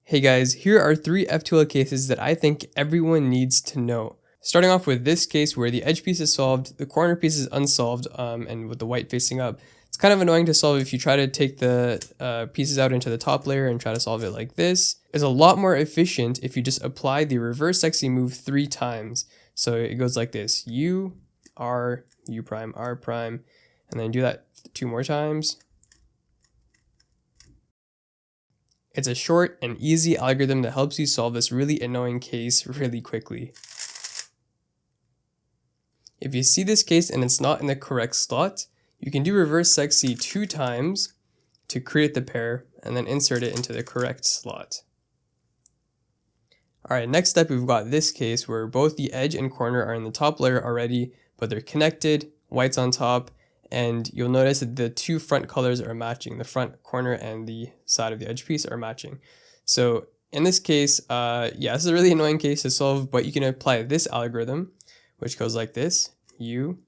Hey guys, here are 3 F2L cases that I think everyone needs to know. Starting off with this case where the edge piece is solved, the corner piece is unsolved, and with the white facing up. It's kind of annoying to solve if you try to take the pieces out into the top layer and try to solve it like this. It's a lot more efficient if you just apply the reverse sexy move 3 times. So it goes like this: U, R, U prime, R prime, and then do that 2 more times. It's a short and easy algorithm that helps you solve this really annoying case really quickly. If you see this case and it's not in the correct slot, you can do reverse sexy 2 times to create the pair and then insert it into the correct slot. Alright, next up we've got this case where both the edge and corner are in the top layer already, but they're connected, white's on top, and you'll notice that the 2 front colors are matching. The front corner and the side of the edge piece are matching. So in this case, this is a really annoying case to solve, but you can apply this algorithm, which goes like this: U,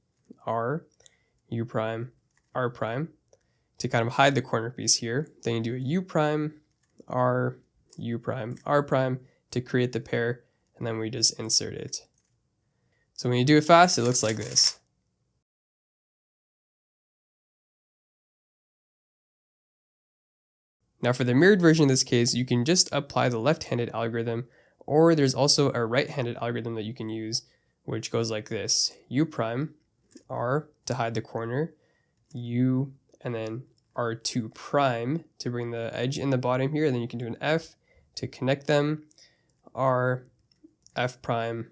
R, U prime, R prime, to kind of hide the corner piece here. Then you do a U prime, R, U prime, R prime to create the pair, and then we just insert it. So when you do it fast, it looks like this. Now for the mirrored version of this case, you can just apply the left-handed algorithm, or there's also a right-handed algorithm that you can use, which goes like this: U prime, R to hide the corner, U, and then R2 prime to bring the edge in the bottom here. Then you can do an F to connect them, R, F prime,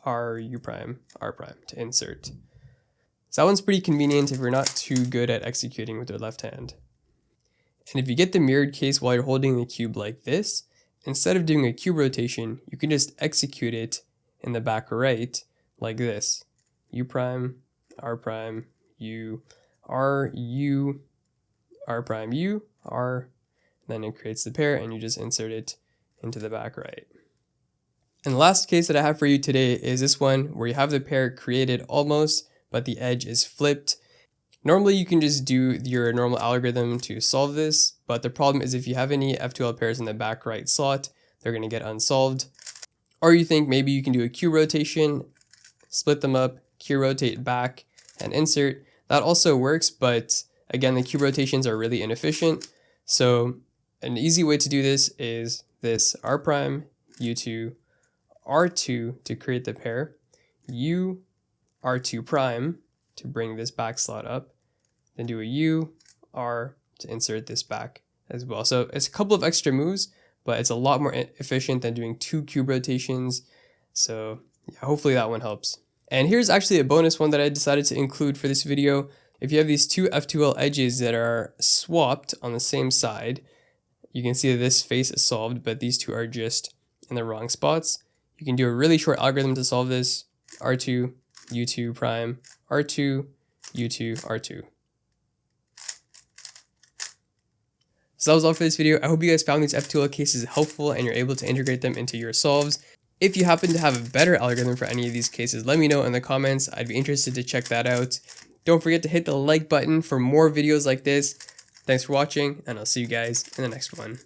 R, U prime, R prime to insert. So that one's pretty convenient if you're not too good at executing with your left hand. And if you get the mirrored case while you're holding the cube like this, instead of doing a cube rotation, you can just execute it in the back right like this: U prime, R prime, U, R, U, R prime, U, R, then it creates the pair and you just insert it into the back right. And the last case that I have for you today is this one where you have the pair created almost, but the edge is flipped. Normally you can just do your normal algorithm to solve this, but the problem is if you have any F2L pairs in the back right slot, they're going to get unsolved. Or you think maybe you can do a Q rotation, split them up, Q rotate back, and insert. That also works, but again, the Q rotations are really inefficient. So an easy way to do this is this: R prime, U2, R2 to create the pair, U, R2 prime to bring this back slot up, then do a U, R to insert this back as well. So it's a couple of extra moves, but it's a lot more efficient than doing 2 cube rotations. So yeah, hopefully that one helps. And here's actually a bonus one that I decided to include for this video. If you have these 2 F2L edges that are swapped on the same side, you can see that this face is solved, but these 2 are just in the wrong spots. You can do a really short algorithm to solve this: R2, U2 prime, R2, U2, R2. So that was all for this video. I hope you guys found these F2L cases helpful and you're able to integrate them into your solves. If you happen to have a better algorithm for any of these cases, let me know in the comments. I'd be interested to check that out. Don't forget to hit the like button for more videos like this. Thanks for watching, and I'll see you guys in the next one.